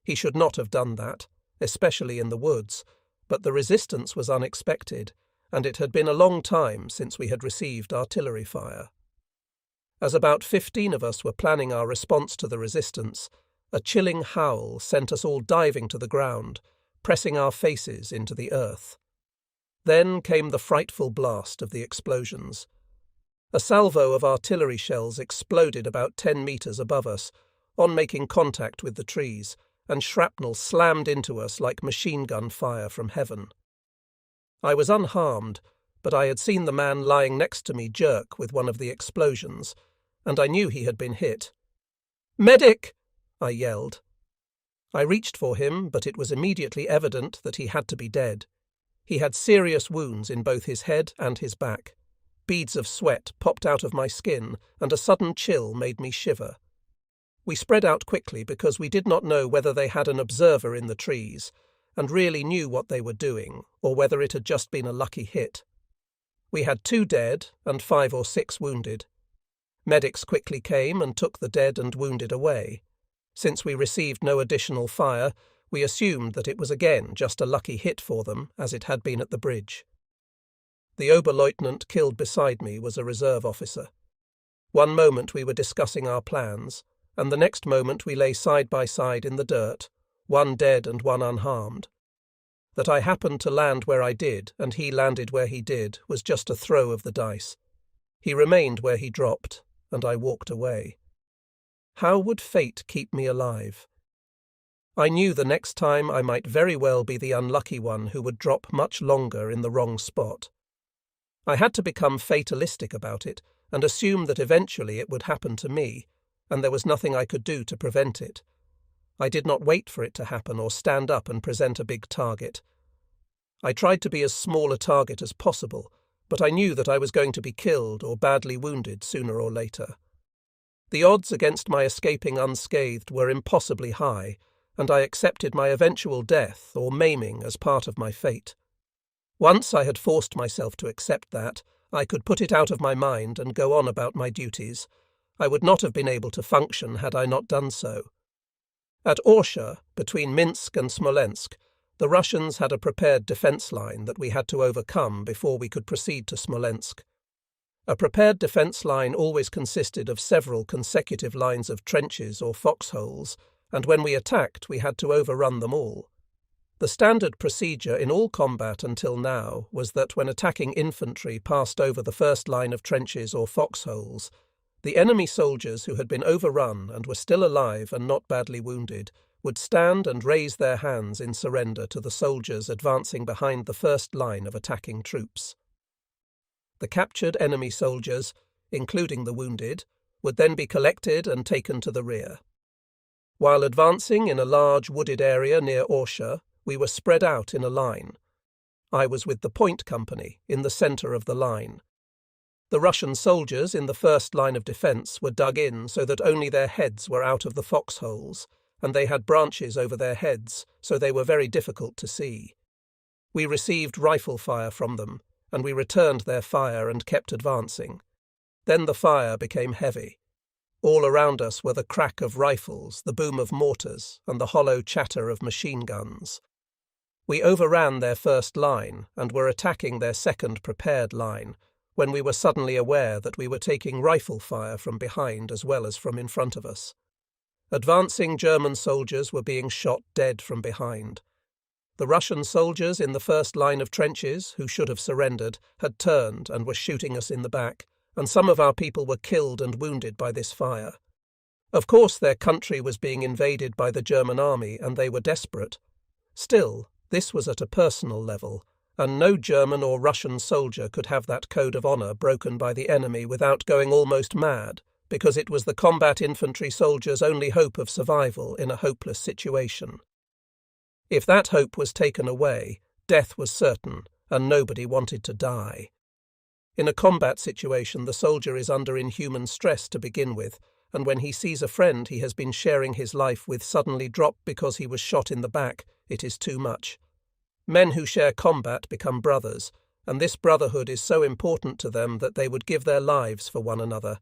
He should not have done that, especially in the woods, but the resistance was unexpected, and it had been a long time since we had received artillery fire. As about 15 of us were planning our response to the resistance, a chilling howl sent us all diving to the ground, pressing our faces into the earth. Then came the frightful blast of the explosions. A salvo of artillery shells exploded about 10 meters above us, on making contact with the trees, and shrapnel slammed into us like machine gun fire from heaven. I was unharmed, but I had seen the man lying next to me jerk with one of the explosions, and I knew he had been hit. "Medic!" I yelled. I reached for him, but it was immediately evident that he had to be dead. He had serious wounds in both his head and his back. Beads of sweat popped out of my skin, and a sudden chill made me shiver. We spread out quickly because we did not know whether they had an observer in the trees, and really knew what they were doing, or whether it had just been a lucky hit. We had 2 dead and 5 or 6 wounded. Medics quickly came and took the dead and wounded away. Since we received no additional fire, we assumed that it was again just a lucky hit for them, as it had been at the bridge. The Oberleutnant killed beside me was a reserve officer. One moment we were discussing our plans, and the next moment we lay side by side in the dirt, one dead and one unharmed. That I happened to land where I did, and he landed where he did, was just a throw of the dice. He remained where he dropped, and I walked away. How would fate keep me alive? I knew the next time I might very well be the unlucky one who would drop much longer in the wrong spot. I had to become fatalistic about it and assume that eventually it would happen to me, and there was nothing I could do to prevent it. I did not wait for it to happen or stand up and present a big target. I tried to be as small a target as possible, but I knew that I was going to be killed or badly wounded sooner or later. The odds against my escaping unscathed were impossibly high, and I accepted my eventual death or maiming as part of my fate. Once I had forced myself to accept that, I could put it out of my mind and go on about my duties. I would not have been able to function had I not done so. At Orsha, between Minsk and Smolensk, the Russians had a prepared defence line that we had to overcome before we could proceed to Smolensk. A prepared defence line always consisted of several consecutive lines of trenches or foxholes, and when we attacked we had to overrun them all. The standard procedure in all combat until now was that when attacking infantry passed over the first line of trenches or foxholes, the enemy soldiers who had been overrun and were still alive and not badly wounded would stand and raise their hands in surrender to the soldiers advancing behind the first line of attacking troops. The captured enemy soldiers, including the wounded, would then be collected and taken to the rear. While advancing in a large wooded area near Orsha, we were spread out in a line. I was with the Point Company, in the centre of the line. The Russian soldiers in the first line of defence were dug in so that only their heads were out of the foxholes, and they had branches over their heads, so they were very difficult to see. We received rifle fire from them, and we returned their fire and kept advancing. Then the fire became heavy. All around us were the crack of rifles, the boom of mortars, and the hollow chatter of machine guns. We overran their first line and were attacking their second prepared line, when we were suddenly aware that we were taking rifle fire from behind as well as from in front of us. Advancing German soldiers were being shot dead from behind. The Russian soldiers in the first line of trenches, who should have surrendered, had turned and were shooting us in the back, and some of our people were killed and wounded by this fire. Of course their country was being invaded by the German army, and they were desperate. Still, this was at a personal level, and no German or Russian soldier could have that code of honour broken by the enemy without going almost mad, because it was the combat infantry soldiers' only hope of survival in a hopeless situation. If that hope was taken away, death was certain, and nobody wanted to die. In a combat situation, the soldier is under inhuman stress to begin with, and when he sees a friend he has been sharing his life with suddenly drop because he was shot in the back, it is too much. Men who share combat become brothers, and this brotherhood is so important to them that they would give their lives for one another.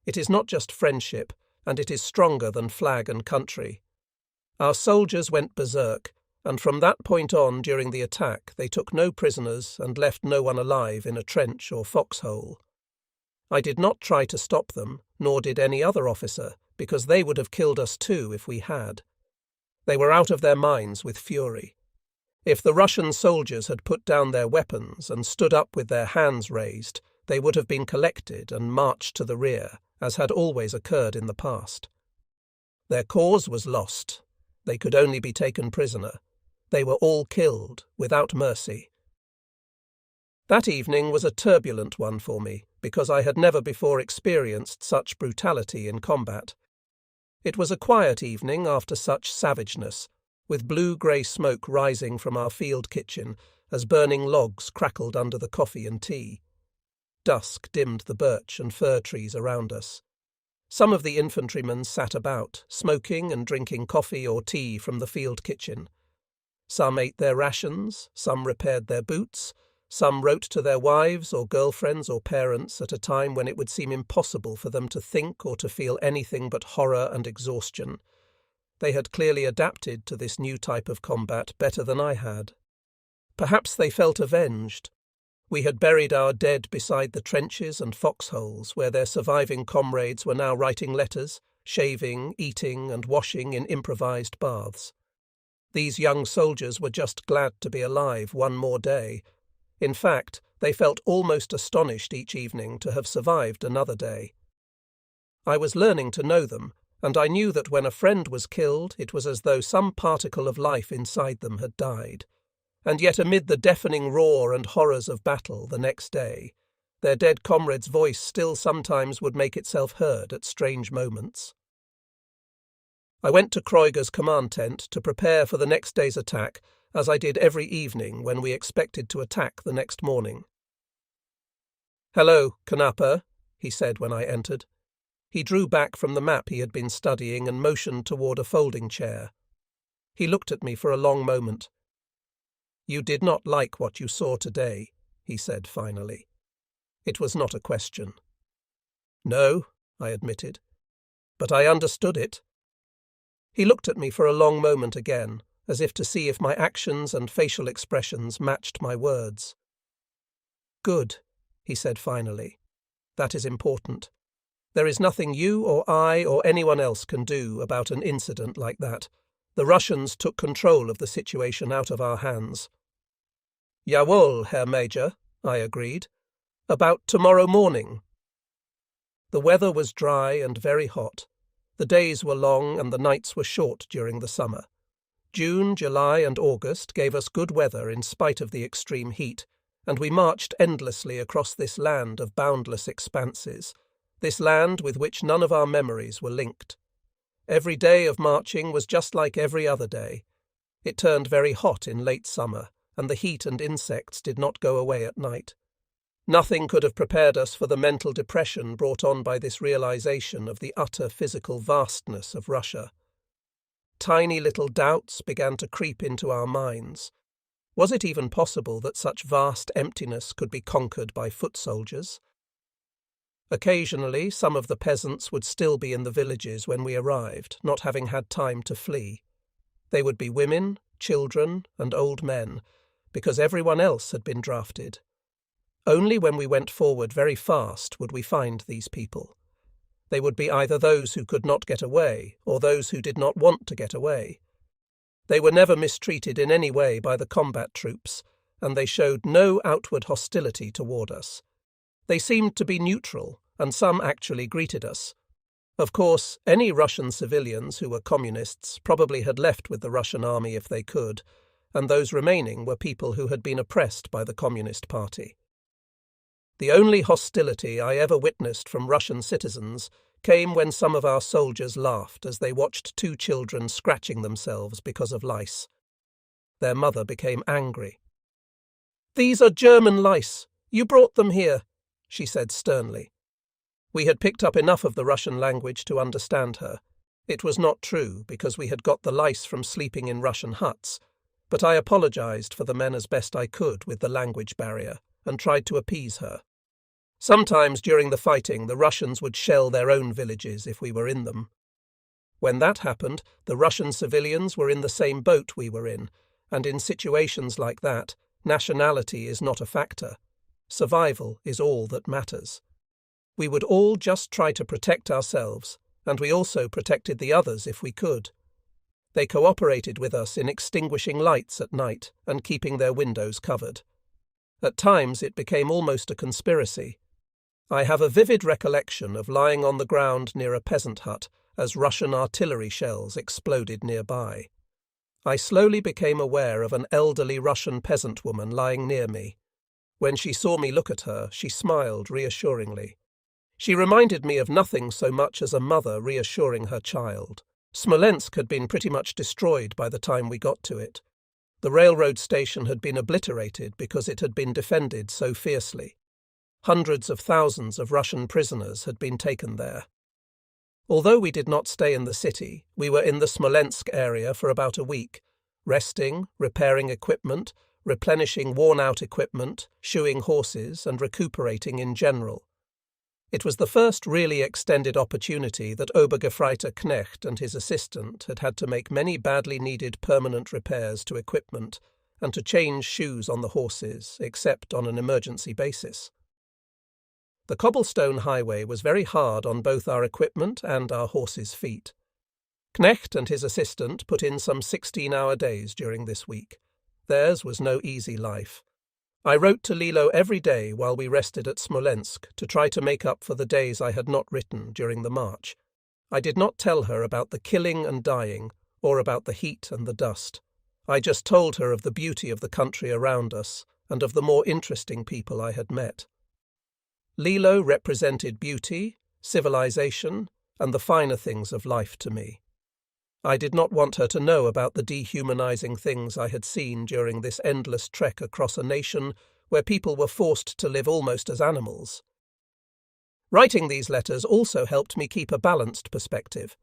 It is not just friendship, and it is stronger than flag and country. Our soldiers went berserk, and from that point on during the attack they took no prisoners and left no one alive in a trench or foxhole. I did not try to stop them, nor did any other officer, because they would have killed us too if we had. They were out of their minds with fury. If the Russian soldiers had put down their weapons and stood up with their hands raised, they would have been collected and marched to the rear, as had always occurred in the past. Their cause was lost. They could only be taken prisoner. They were all killed, without mercy. That evening was a turbulent one for me, because I had never before experienced such brutality in combat. It was a quiet evening after such savageness, with blue-grey smoke rising from our field kitchen as burning logs crackled under the coffee and tea. Dusk dimmed the birch and fir trees around us. Some of the infantrymen sat about, smoking and drinking coffee or tea from the field kitchen. Some ate their rations, some repaired their boots, some wrote to their wives or girlfriends or parents at a time when it would seem impossible for them to think or to feel anything but horror and exhaustion. They had clearly adapted to this new type of combat better than I had. Perhaps they felt avenged, We had buried our dead beside the trenches and foxholes where their surviving comrades were now writing letters, shaving, eating and washing in improvised baths. These young soldiers were just glad to be alive one more day. In fact, they felt almost astonished each evening to have survived another day. I was learning to know them, and I knew that when a friend was killed, it was as though some particle of life inside them had died. And yet amid the deafening roar and horrors of battle the next day, their dead comrade's voice still sometimes would make itself heard at strange moments. I went to Kreuger's command tent to prepare for the next day's attack, as I did every evening when we expected to attack the next morning. "Hello, Knapper," he said when I entered. He drew back from the map he had been studying and motioned toward a folding chair. He looked at me for a long moment. "You did not like what you saw today," he said finally. It was not a question. "No," I admitted, "but I understood it." He looked at me for a long moment again, as if to see if my actions and facial expressions matched my words. "Good," he said finally. "That is important. There is nothing you or I or anyone else can do about an incident like that. The Russians took control of the situation out of our hands." "Jawohl, Herr Major," I agreed. "About tomorrow morning." The weather was dry and very hot. The days were long and the nights were short during the summer. June, July and August gave us good weather in spite of the extreme heat, and we marched endlessly across this land of boundless expanses, this land with which none of our memories were linked. Every day of marching was just like every other day. It turned very hot in late summer, and the heat and insects did not go away at night. Nothing could have prepared us for the mental depression brought on by this realization of the utter physical vastness of Russia. Tiny little doubts began to creep into our minds. Was it even possible that such vast emptiness could be conquered by foot soldiers? Occasionally, some of the peasants would still be in the villages when we arrived, not having had time to flee. They would be women, children, and old men, because everyone else had been drafted. Only when we went forward very fast would we find these people. They would be either those who could not get away or those who did not want to get away. They were never mistreated in any way by the combat troops, and they showed no outward hostility toward us. They seemed to be neutral, and some actually greeted us. Of course, any Russian civilians who were communists probably had left with the Russian army if they could, and those remaining were people who had been oppressed by the Communist Party. The only hostility I ever witnessed from Russian citizens came when some of our soldiers laughed as they watched two children scratching themselves because of lice. Their mother became angry. "These are German lice. You brought them here," she said sternly. We had picked up enough of the Russian language to understand her. It was not true, because we had got the lice from sleeping in Russian huts, but I apologized for the men as best I could with the language barrier, and tried to appease her. Sometimes during the fighting the Russians would shell their own villages if we were in them. When that happened, the Russian civilians were in the same boat we were in, and in situations like that, nationality is not a factor. Survival is all that matters. We would all just try to protect ourselves, and we also protected the others if we could. They cooperated with us in extinguishing lights at night and keeping their windows covered. At times it became almost a conspiracy. I have a vivid recollection of lying on the ground near a peasant hut as Russian artillery shells exploded nearby. I slowly became aware of an elderly Russian peasant woman lying near me. When she saw me look at her, she smiled reassuringly. She reminded me of nothing so much as a mother reassuring her child. Smolensk had been pretty much destroyed by the time we got to it. The railroad station had been obliterated because it had been defended so fiercely. Hundreds of thousands of Russian prisoners had been taken there. Although we did not stay in the city, we were in the Smolensk area for about a week, resting, repairing equipment, replenishing worn-out equipment, shoeing horses, and recuperating in general. It was the first really extended opportunity that Obergefreiter Knecht and his assistant had had to make many badly needed permanent repairs to equipment, and to change shoes on the horses, except on an emergency basis. The cobblestone highway was very hard on both our equipment and our horses' feet. Knecht and his assistant put in some 16-hour days during this week. Theirs was no easy life. I wrote to Lilo every day while we rested at Smolensk to try to make up for the days I had not written during the march. I did not tell her about the killing and dying, or about the heat and the dust. I just told her of the beauty of the country around us and of the more interesting people I had met. Lilo represented beauty, civilization, and the finer things of life to me. I did not want her to know about the dehumanizing things I had seen during this endless trek across a nation where people were forced to live almost as animals. Writing these letters also helped me keep a balanced perspective.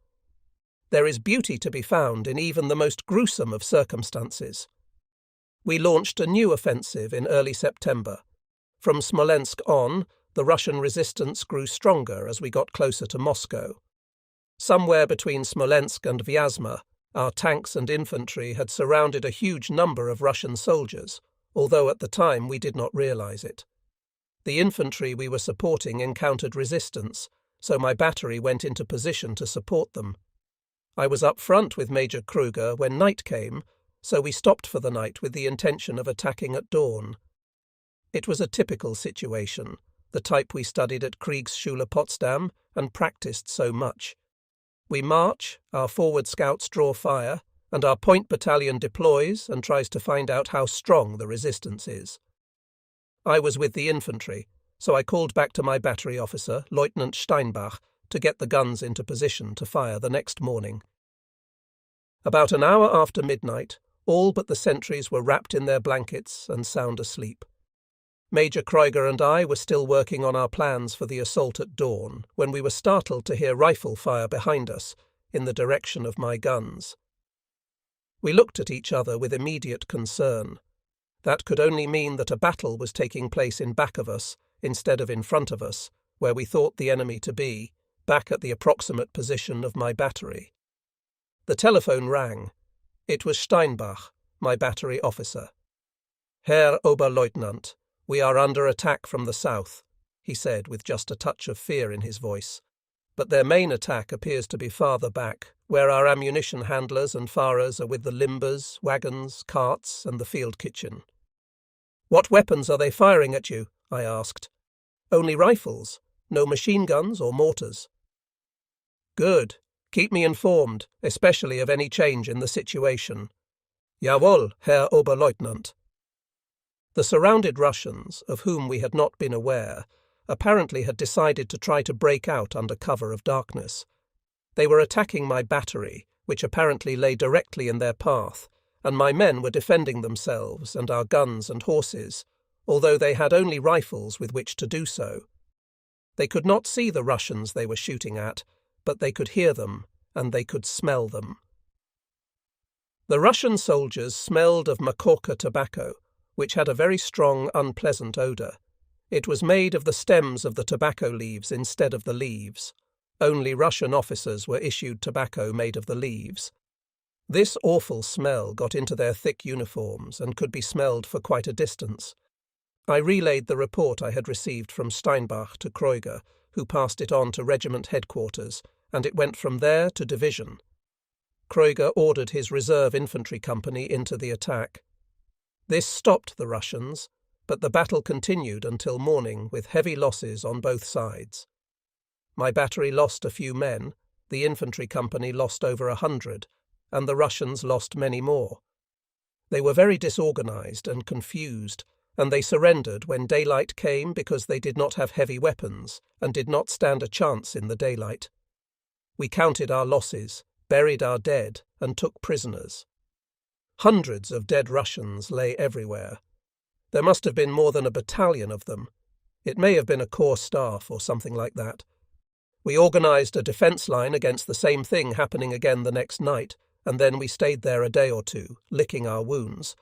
There is beauty to be found in even the most gruesome of circumstances. We launched a new offensive in early September. From Smolensk on, the Russian resistance grew stronger as we got closer to Moscow. Somewhere between Smolensk and Vyazma, our tanks and infantry had surrounded a huge number of Russian soldiers, although at the time we did not realize it. The infantry we were supporting encountered resistance, so my battery went into position to support them. I was up front with Major Kruger when night came, so we stopped for the night with the intention of attacking at dawn. It was a typical situation, the type we studied at Kriegsschule Potsdam and practiced so much. We march, our forward scouts draw fire, and our point battalion deploys and tries to find out how strong the resistance is. I was with the infantry, so I called back to my battery officer, Lieutenant Steinbach, to get the guns into position to fire the next morning. About an hour after midnight, all but the sentries were wrapped in their blankets and sound asleep. Major Kreuger and I were still working on our plans for the assault at dawn when we were startled to hear rifle fire behind us, in the direction of my guns. We looked at each other with immediate concern. That could only mean that a battle was taking place in back of us, instead of in front of us, where we thought the enemy to be, back at the approximate position of my battery. The telephone rang. It was Steinbach, my battery officer. "Herr Oberleutnant, we are under attack from the south," he said with just a touch of fear in his voice. "But their main attack appears to be farther back, where our ammunition handlers and fahrers are with the limbers, wagons, carts, and the field kitchen." "What weapons are they firing at you?" I asked. "Only rifles, no machine guns or mortars." "Good. Keep me informed, especially of any change in the situation." "Jawohl, Herr Oberleutnant." The surrounded Russians, of whom we had not been aware, apparently had decided to try to break out under cover of darkness. They were attacking my battery, which apparently lay directly in their path, and my men were defending themselves and our guns and horses, although they had only rifles with which to do so. They could not see the Russians they were shooting at, but they could hear them, and they could smell them. The Russian soldiers smelled of Makorka tobacco, which had a very strong, unpleasant odour. It was made of the stems of the tobacco leaves instead of the leaves. Only Russian officers were issued tobacco made of the leaves. This awful smell got into their thick uniforms and could be smelled for quite a distance. I relayed the report I had received from Steinbach to Kreuger, who passed it on to regiment headquarters, and it went from there to division. Kreuger ordered his reserve infantry company into the attack. This stopped the Russians, but the battle continued until morning with heavy losses on both sides. My battery lost a few men, the infantry company lost over 100, and the Russians lost many more. They were very disorganized and confused, and they surrendered when daylight came because they did not have heavy weapons and did not stand a chance in the daylight. We counted our losses, buried our dead, and took prisoners. Hundreds of dead Russians lay everywhere. There must have been more than a battalion of them. It may have been a corps staff or something like that. We organized a defense line against the same thing happening again the next night, and then we stayed there a day or two, licking our wounds.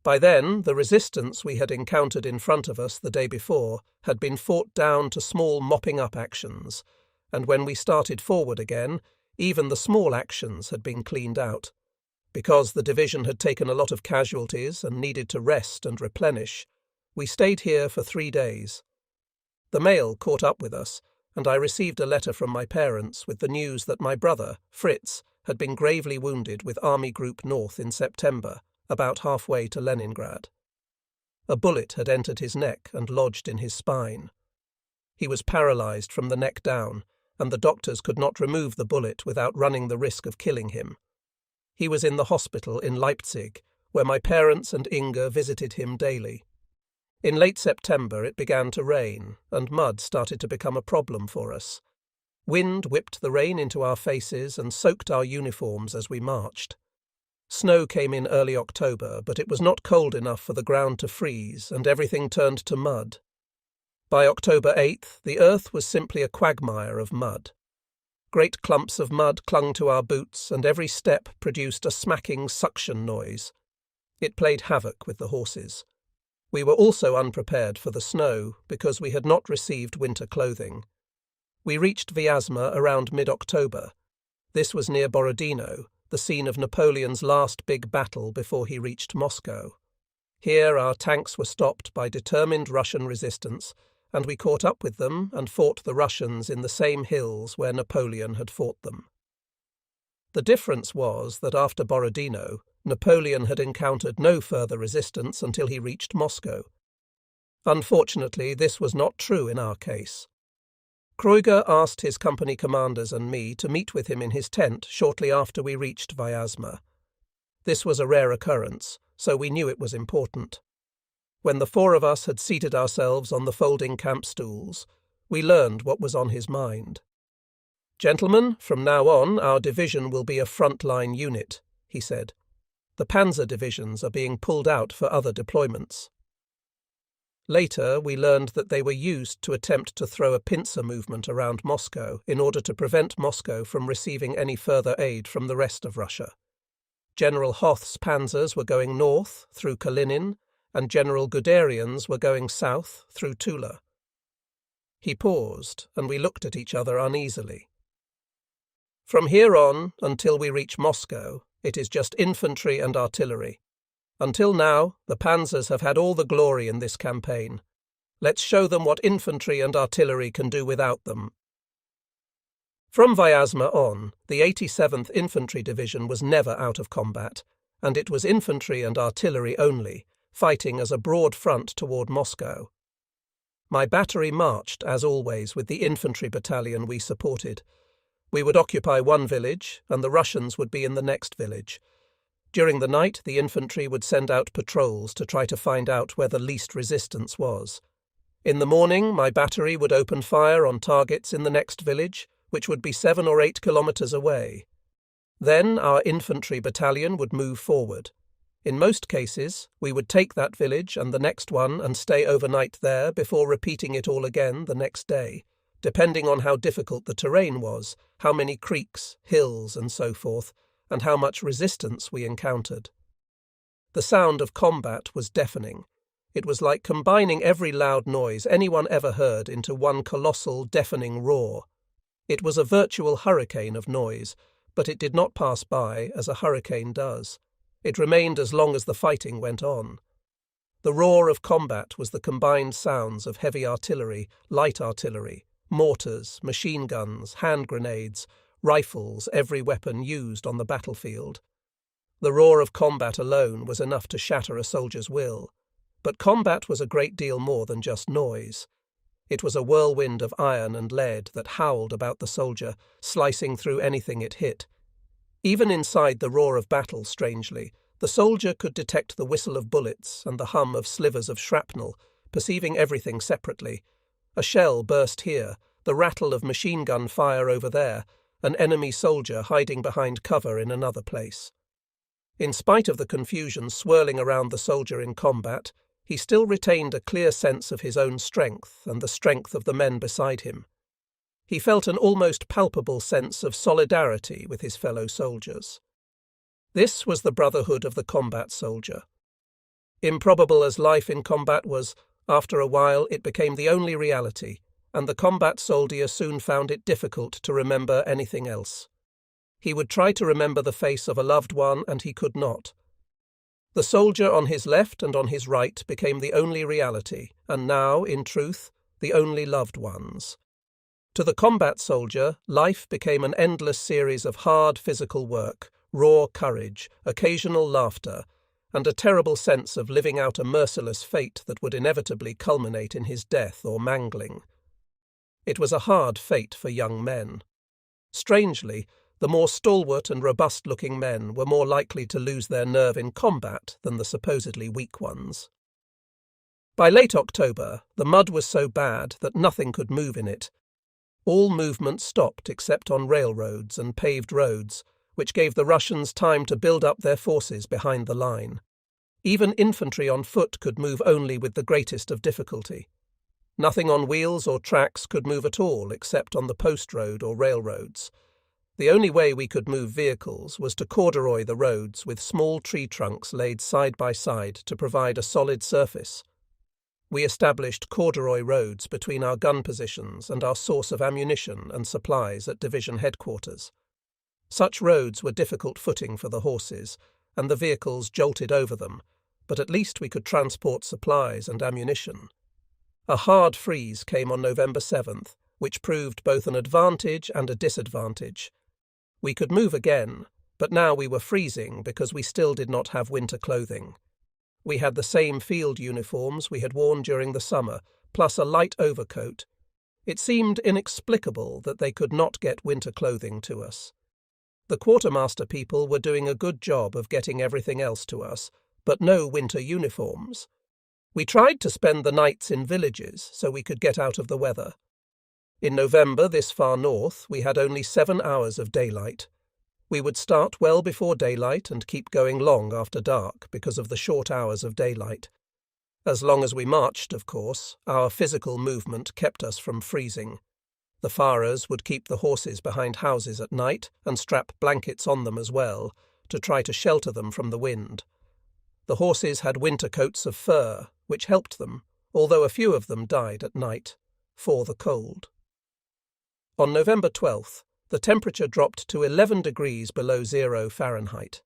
By then, the resistance we had encountered in front of us the day before had been fought down to small mopping-up actions, and when we started forward again, even the small actions had been cleaned out. Because the division had taken a lot of casualties and needed to rest and replenish, we stayed here for 3 days. The mail caught up with us, and I received a letter from my parents with the news that my brother, Fritz, had been gravely wounded with Army Group North in September, about halfway to Leningrad. A bullet had entered his neck and lodged in his spine. He was paralyzed from the neck down, and the doctors could not remove the bullet without running the risk of killing him. He was in the hospital in Leipzig, where my parents and Inga visited him daily. In late September it began to rain, and mud started to become a problem for us. Wind whipped the rain into our faces and soaked our uniforms as we marched. Snow came in early October, but it was not cold enough for the ground to freeze, and everything turned to mud. By October 8th, the earth was simply a quagmire of mud. Great clumps of mud clung to our boots, and every step produced a smacking suction noise. It played havoc with the horses. We were also unprepared for the snow, because we had not received winter clothing. We reached Vyazma around mid-October. This was near Borodino, the scene of Napoleon's last big battle before he reached Moscow. Here our tanks were stopped by determined Russian resistance, and we caught up with them and fought the Russians in the same hills where Napoleon had fought them. The difference was that after Borodino, Napoleon had encountered no further resistance until he reached Moscow. Unfortunately, this was not true in our case. Kreuger asked his company commanders and me to meet with him in his tent shortly after we reached Vyazma. This was a rare occurrence, so we knew it was important. When the 4 of us had seated ourselves on the folding camp stools, we learned what was on his mind. "Gentlemen, from now on our division will be a front-line unit," he said. "The panzer divisions are being pulled out for other deployments." Later, we learned that they were used to attempt to throw a pincer movement around Moscow in order to prevent Moscow from receiving any further aid from the rest of Russia. General Hoth's panzers were going north through Kalinin, and General Guderian's were going south through Tula. He paused, and we looked at each other uneasily. "From here on, until we reach Moscow, it is just infantry and artillery. Until now, the panzers have had all the glory in this campaign. Let's show them what infantry and artillery can do without them." From Vyazma on, the 87th Infantry Division was never out of combat, and it was infantry and artillery only, fighting as a broad front toward Moscow. My battery marched, as always, with the infantry battalion we supported. We would occupy one village, and the Russians would be in the next village. During the night, the infantry would send out patrols to try to find out where the least resistance was. In the morning, my battery would open fire on targets in the next village, which would be 7 or 8 kilometers away. Then our infantry battalion would move forward. In most cases, we would take that village and the next one and stay overnight there before repeating it all again the next day, depending on how difficult the terrain was, how many creeks, hills, and so forth, and how much resistance we encountered. The sound of combat was deafening. It was like combining every loud noise anyone ever heard into one colossal, deafening roar. It was a virtual hurricane of noise, but it did not pass by as a hurricane does. It remained as long as the fighting went on. The roar of combat was the combined sounds of heavy artillery, light artillery, mortars, machine guns, hand grenades, rifles, every weapon used on the battlefield. The roar of combat alone was enough to shatter a soldier's will. But combat was a great deal more than just noise. It was a whirlwind of iron and lead that howled about the soldier, slicing through anything it hit. Even inside the roar of battle, strangely, the soldier could detect the whistle of bullets and the hum of slivers of shrapnel, perceiving everything separately. A shell burst here, the rattle of machine gun fire over there, an enemy soldier hiding behind cover in another place. In spite of the confusion swirling around the soldier in combat, he still retained a clear sense of his own strength and the strength of the men beside him. He felt an almost palpable sense of solidarity with his fellow soldiers. This was the brotherhood of the combat soldier. Improbable as life in combat was, after a while it became the only reality, and the combat soldier soon found it difficult to remember anything else. He would try to remember the face of a loved one, and he could not. The soldier on his left and on his right became the only reality, and now, in truth, the only loved ones. To the combat soldier, life became an endless series of hard physical work, raw courage, occasional laughter, and a terrible sense of living out a merciless fate that would inevitably culminate in his death or mangling. It was a hard fate for young men. Strangely, the more stalwart and robust-looking men were more likely to lose their nerve in combat than the supposedly weak ones. By late October, the mud was so bad that nothing could move in it. All movement stopped except on railroads and paved roads, which gave the Russians time to build up their forces behind the line. Even infantry on foot could move only with the greatest of difficulty. Nothing on wheels or tracks could move at all except on the post road or railroads. The only way we could move vehicles was to corduroy the roads with small tree trunks laid side by side to provide a solid surface. We established corduroy roads between our gun positions and our source of ammunition and supplies at division headquarters. Such roads were difficult footing for the horses, and the vehicles jolted over them, but at least we could transport supplies and ammunition. A hard freeze came on November 7th, which proved both an advantage and a disadvantage. We could move again, but now we were freezing because we still did not have winter clothing. We had the same field uniforms we had worn during the summer, plus a light overcoat. It seemed inexplicable that they could not get winter clothing to us. The quartermaster people were doing a good job of getting everything else to us, but no winter uniforms. We tried to spend the nights in villages so we could get out of the weather. In November, this far north, we had only 7 hours of daylight. We would start well before daylight and keep going long after dark because of the short hours of daylight. As long as we marched, of course, our physical movement kept us from freezing. The farers would keep the horses behind houses at night and strap blankets on them as well, to try to shelter them from the wind. The horses had winter coats of fur, which helped them, although a few of them died at night, for the cold. On November 12th, the temperature dropped to 11 degrees below 0 Fahrenheit.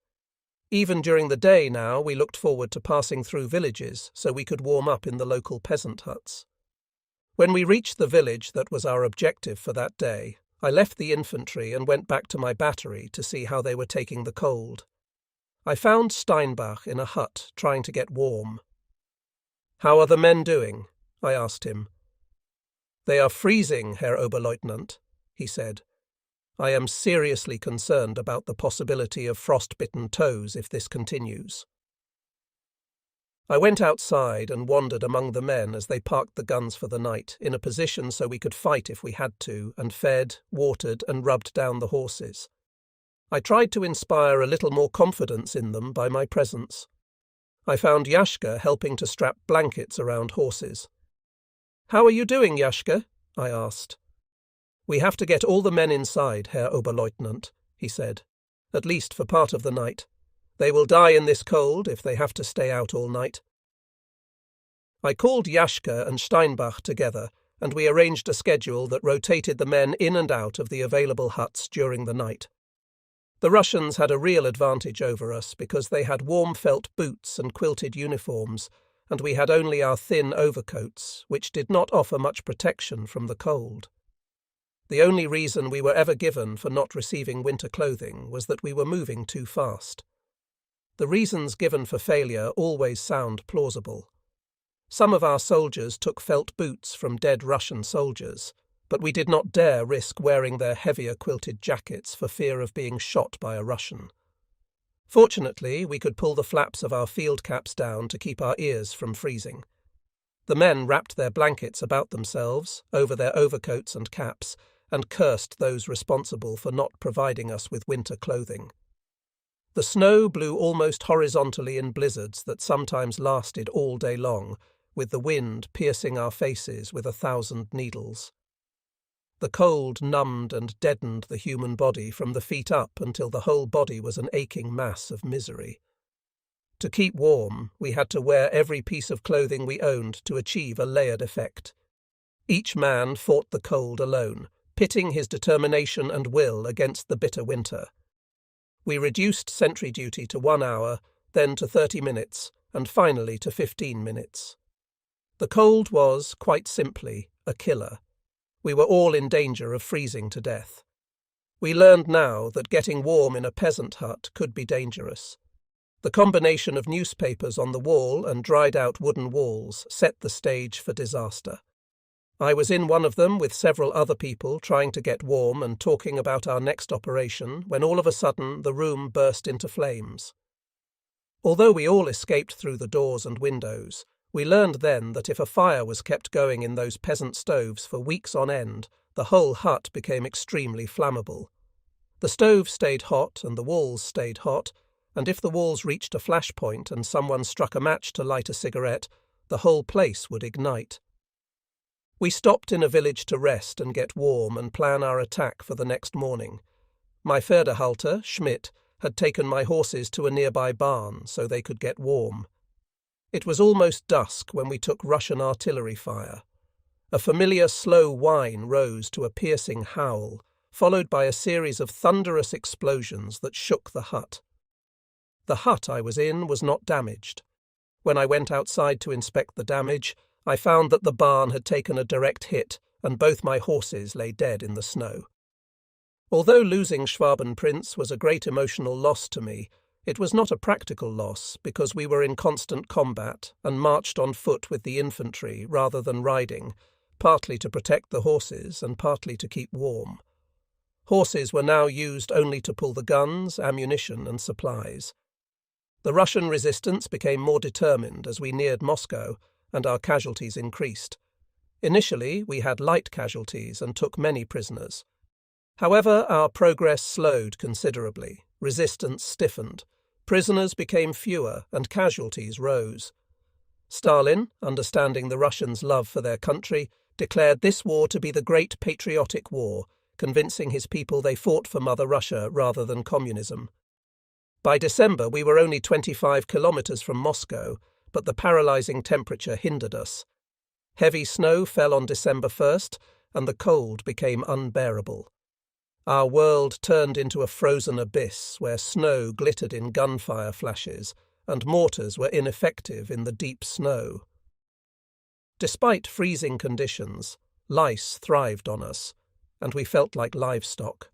Even during the day now, we looked forward to passing through villages so we could warm up in the local peasant huts. When we reached the village that was our objective for that day, I left the infantry and went back to my battery to see how they were taking the cold. I found Steinbach in a hut trying to get warm. "How are the men doing?" I asked him. "They are freezing, Herr Oberleutnant," he said. "I am seriously concerned about the possibility of frost-bitten toes if this continues." I went outside and wandered among the men as they parked the guns for the night, in a position so we could fight if we had to, and fed, watered, and rubbed down the horses. I tried to inspire a little more confidence in them by my presence. I found Yashka helping to strap blankets around horses. "How are you doing, Yashka?" I asked. "We have to get all the men inside, Herr Oberleutnant," he said, "at least for part of the night. They will die in this cold if they have to stay out all night." I called Yashka and Steinbach together, and we arranged a schedule that rotated the men in and out of the available huts during the night. The Russians had a real advantage over us because they had warm felt boots and quilted uniforms, and we had only our thin overcoats, which did not offer much protection from the cold. The only reason we were ever given for not receiving winter clothing was that we were moving too fast. The reasons given for failure always sound plausible. Some of our soldiers took felt boots from dead Russian soldiers, but we did not dare risk wearing their heavier quilted jackets for fear of being shot by a Russian. Fortunately, we could pull the flaps of our field caps down to keep our ears from freezing. The men wrapped their blankets about themselves, over their overcoats and caps, and cursed those responsible for not providing us with winter clothing. The snow blew almost horizontally in blizzards that sometimes lasted all day long, with the wind piercing our faces with 1,000 needles. The cold numbed and deadened the human body from the feet up until the whole body was an aching mass of misery. To keep warm, we had to wear every piece of clothing we owned to achieve a layered effect. Each man fought the cold alone, pitting his determination and will against the bitter winter, We reduced sentry duty to 1 hour, then to 30 minutes, and finally to 15 minutes. The cold was, quite simply, a killer. We were all in danger of freezing to death. We learned now that getting warm in a peasant hut could be dangerous. The combination of newspapers on the wall and dried-out wooden walls set the stage for disaster. I was in one of them with several other people trying to get warm and talking about our next operation when all of a sudden the room burst into flames. Although we all escaped through the doors and windows, we learned then that if a fire was kept going in those peasant stoves for weeks on end, the whole hut became extremely flammable. The stove stayed hot and the walls stayed hot, and if the walls reached a flash point and someone struck a match to light a cigarette, the whole place would ignite. We stopped in a village to rest and get warm and plan our attack for the next morning. My Pferdehalter, Schmidt, had taken my horses to a nearby barn so they could get warm. It was almost dusk when we took Russian artillery fire. A familiar slow whine rose to a piercing howl, followed by a series of thunderous explosions that shook the hut. The hut I was in was not damaged. When I went outside to inspect the damage, I found that the barn had taken a direct hit and both my horses lay dead in the snow. Although losing Schwabenprinz was a great emotional loss to me, it was not a practical loss because we were in constant combat and marched on foot with the infantry rather than riding, partly to protect the horses and partly to keep warm. Horses were now used only to pull the guns, ammunition and supplies. The Russian resistance became more determined as we neared Moscow, and our casualties increased. Initially, we had light casualties and took many prisoners. However, our progress slowed considerably, resistance stiffened, prisoners became fewer, and casualties rose. Stalin, understanding the Russians' love for their country, declared this war to be the Great Patriotic War, convincing his people they fought for Mother Russia rather than communism. By December, we were only 25 kilometers from Moscow, but the paralyzing temperature hindered us. Heavy snow fell on December 1st, and the cold became unbearable. Our world turned into a frozen abyss where snow glittered in gunfire flashes, and mortars were ineffective in the deep snow. Despite freezing conditions, lice thrived on us, and we felt like livestock.